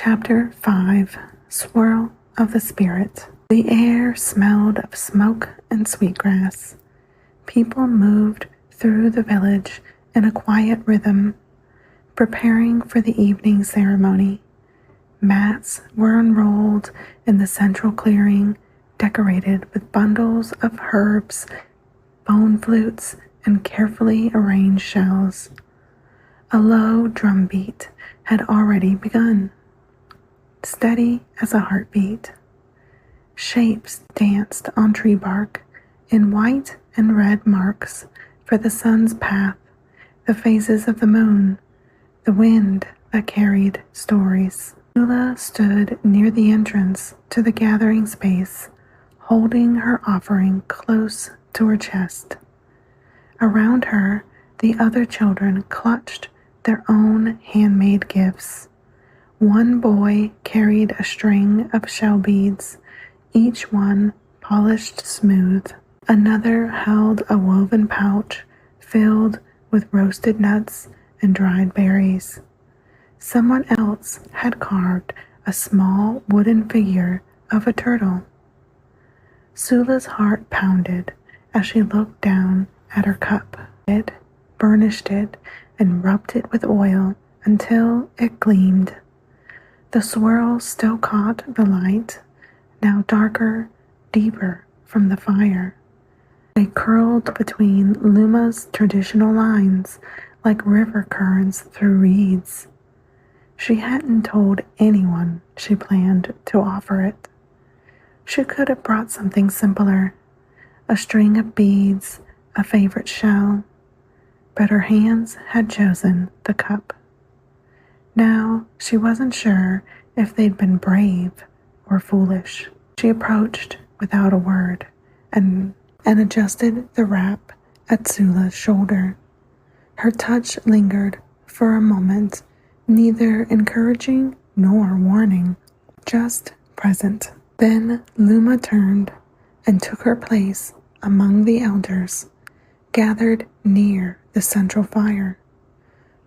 Chapter 5 Swirl of the Spirit. The air smelled of smoke and sweetgrass. People moved through the village in a quiet rhythm, preparing for the evening ceremony. Mats were unrolled in the central clearing, decorated with bundles of herbs, bone flutes, and carefully arranged shells. A low drum beat had already begun, steady as a heartbeat. Shapes danced on tree bark in white and red marks for the sun's path, the phases of the moon, the wind that carried stories. Sula stood near the entrance to the gathering space, holding her offering close to her chest. Around her, the other children clutched their own handmade gifts. One boy carried a string of shell beads, each one polished smooth. Another held a woven pouch filled with roasted nuts and dried berries. Someone else had carved a small wooden figure of a turtle. Sula's heart pounded as she looked down at her cup. It burnished it and rubbed it with oil until it gleamed. The swirls still caught the light, now darker, deeper from the fire. They curled between Luma's traditional lines like river currents through reeds. She hadn't told anyone she planned to offer it. She could have brought something simpler, a string of beads, a favorite shell, but her hands had chosen the cup. Now she wasn't sure if they'd been brave or foolish. She approached without a word and adjusted the wrap at Sula's shoulder. Her touch lingered for a moment, neither encouraging nor warning, just present. Then Luma turned and took her place among the elders, gathered near the central fire,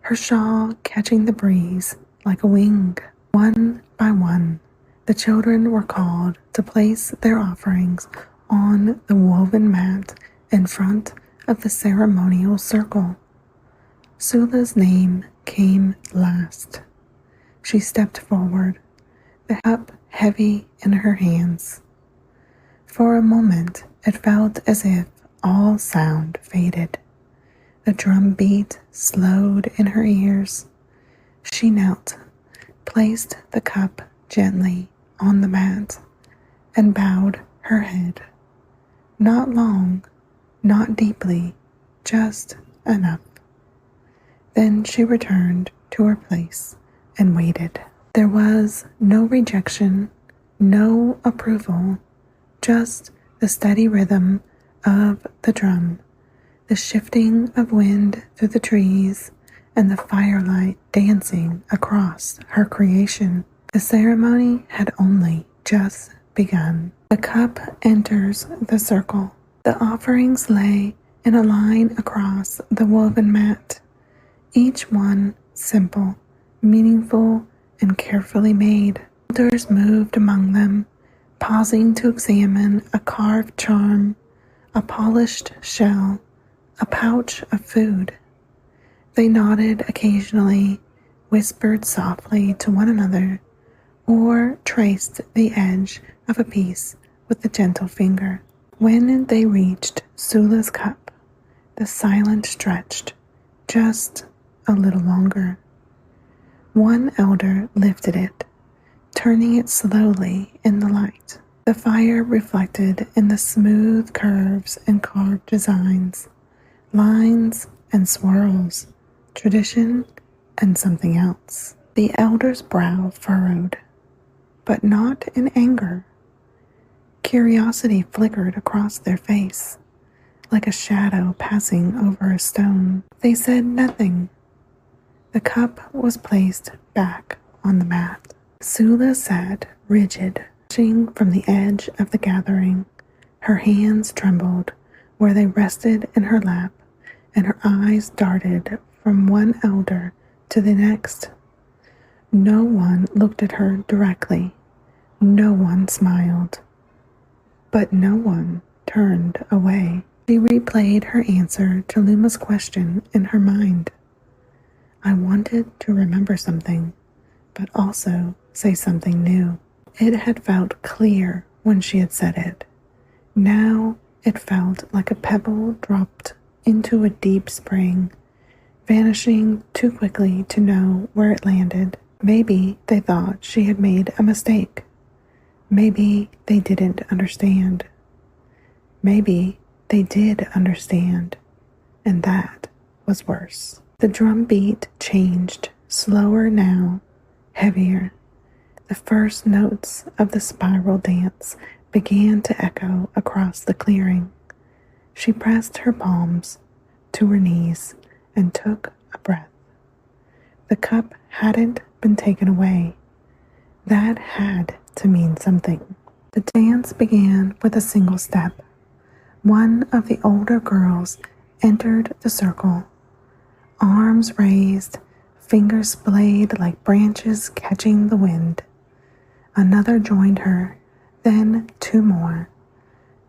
her shawl catching the breeze like a wing. One by one, the children were called to place their offerings on the woven mat in front of the ceremonial circle. Sula's name came last. She stepped forward, the cup heavy in her hands. For a moment, it felt as if all sound faded. The drum beat slowed in her ears. She knelt, placed the cup gently on the mat, and bowed her head. Not long, not deeply, just enough. Then she returned to her place and waited. There was no rejection, no approval, just the steady rhythm of the drum, the shifting of wind through the trees, and the firelight dancing across her creation. The ceremony had only just begun. The cup enters the circle. The offerings lay in a line across the woven mat, each one simple, meaningful, and carefully made. Elders moved among them, pausing to examine a carved charm, a polished shell, a pouch of food. They nodded occasionally, whispered softly to one another, or traced the edge of a piece with a gentle finger. When they reached Sula's cup, the silence stretched just a little longer. One elder lifted it, turning it slowly in the light. The fire reflected in the smooth curves and carved designs, lines and swirls, tradition and something else. The elder's brow furrowed, but not in anger. Curiosity flickered across their face, like a shadow passing over a stone. They said nothing. The cup was placed back on the mat. Sula sat rigid, watching from the edge of the gathering. Her hands trembled where they rested in her lap, and her eyes darted from one elder to the next. No one looked at her directly. No one smiled. But no one turned away. She replayed her answer to Luma's question in her mind. I wanted to remember something, but also say something new. It had felt clear when she had said it. Now it felt like a pebble dropped into a deep spring, vanishing too quickly to know where it landed. Maybe they thought she had made a mistake. Maybe they didn't understand. Maybe they did understand, and that was worse. The drum beat changed, slower now, heavier. The first notes of the spiral dance began to echo across the clearing. She pressed her palms to her knees and took a breath. The cup hadn't been taken away. That had to mean something. The dance began with a single step. One of the older girls entered the circle, arms raised, fingers splayed like branches catching the wind. Another joined her, then two more.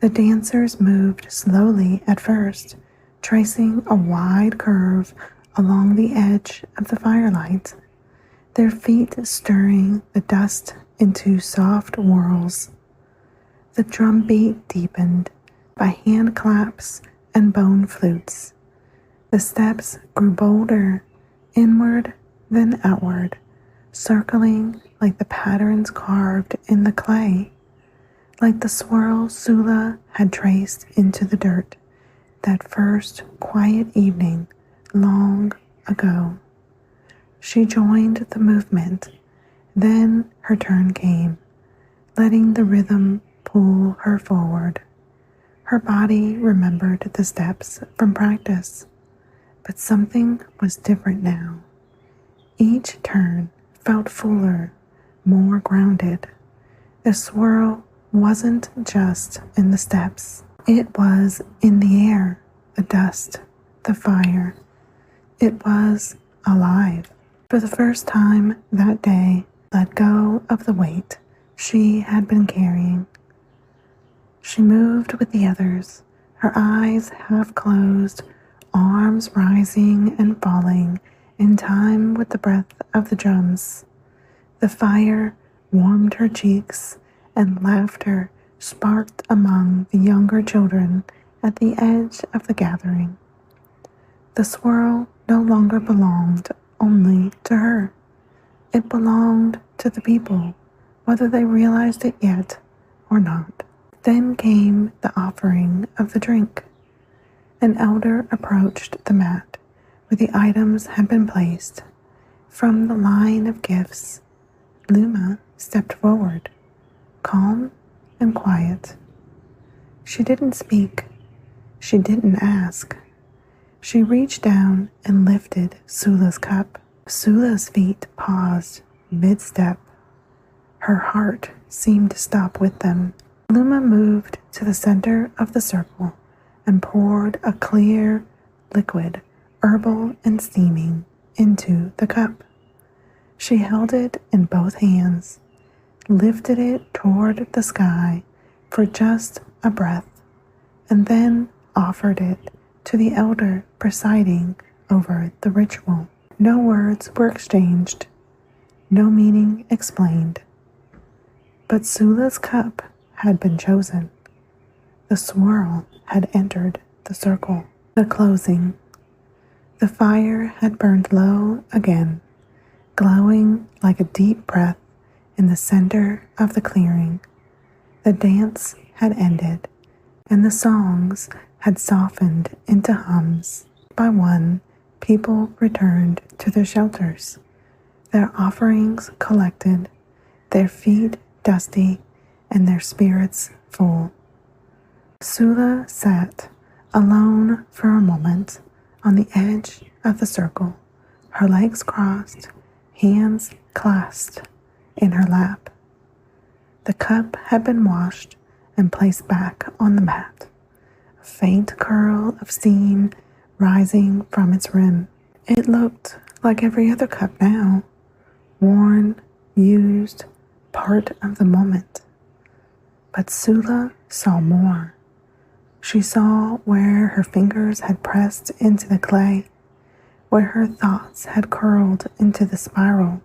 The dancers moved slowly at first, tracing a wide curve along the edge of the firelight, their feet stirring the dust into soft whirls. The drum beat deepened by hand claps and bone flutes. The steps grew bolder, inward then outward, circling like the patterns carved in the clay, like the swirl Sula had traced into the dirt that first quiet evening long ago. She joined the movement. Then her turn came, letting the rhythm pull her forward. Her body remembered the steps from practice, but something was different now. Each turn felt fuller, more grounded. The swirl wasn't just in the steps. It was in the air, the dust, the fire. It was alive. For the first time that day, let go of the weight she had been carrying. She moved with the others, her eyes half closed, arms rising and falling in time with the breath of the drums. The fire warmed her cheeks, and laughter sparked among the younger children at the edge of the gathering. The swirl no longer belonged only to her. It belonged to the people, whether they realized it yet or not. Then came the offering of the drink. An elder approached the mat where the items had been placed. From the line of gifts, Luma stepped forward, calm and quiet. She didn't speak. She didn't ask. She reached down and lifted Sula's cup. Sula's feet paused mid-step. Her heart seemed to stop with them. Luma moved to the center of the circle and poured a clear liquid, herbal and steaming, into the cup. She held it in both hands, lifted it toward the sky for just a breath, and then offered it to the elder presiding over the ritual. No words were exchanged, no meaning explained. But Sula's cup had been chosen. The swirl had entered the circle. The closing. The fire had burned low again, glowing like a deep breath in the center of the clearing. The dance had ended, and the songs had softened into hums. By one, people returned to their shelters, their offerings collected, their feet dusty and their spirits full. Sula sat alone for a moment on the edge of the circle, her legs crossed, hands clasped in her lap. The cup had been washed and placed back on the mat, a faint curl of steam rising from its rim. It looked like every other cup now, worn, used, part of the moment. But Sula saw more. She saw where her fingers had pressed into the clay, where her thoughts had curled into the spiral,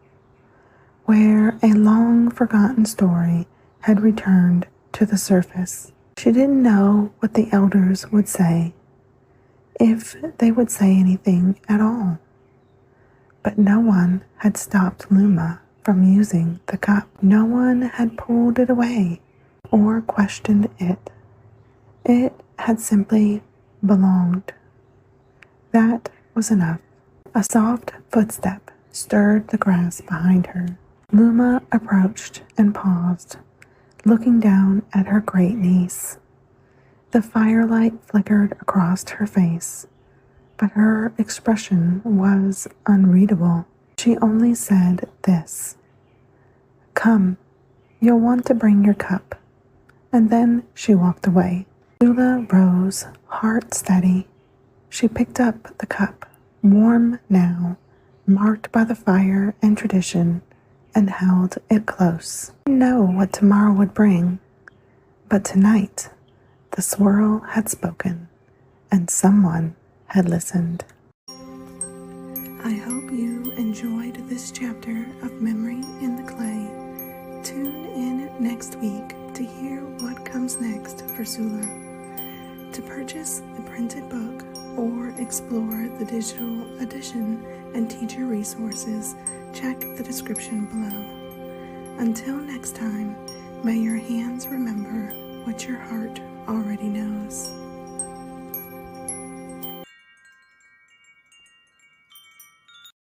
where a long-forgotten story had returned to the surface. She didn't know what the elders would say, if they would say anything at all. But no one had stopped Luma from using the cup. No one had pulled it away or questioned it. It had simply belonged. That was enough. A soft footstep stirred the grass behind her. Luma approached and paused, looking down at her great niece. The firelight flickered across her face, but her expression was unreadable. She only said this: "Come, you'll want to bring your cup." And then she walked away. Sula rose, heart steady. She picked up the cup, warm now, marked by the fire and tradition, and held it close. She didn't know what tomorrow would bring, but tonight the swirl had spoken, and someone had listened. I hope you enjoyed this chapter of Memory in the Clay. Tune in next week to hear what comes next for Sula. To purchase the printed book or explore the digital edition and teacher resources, check the description below. Until next time, may your hands remember what your heart already knows.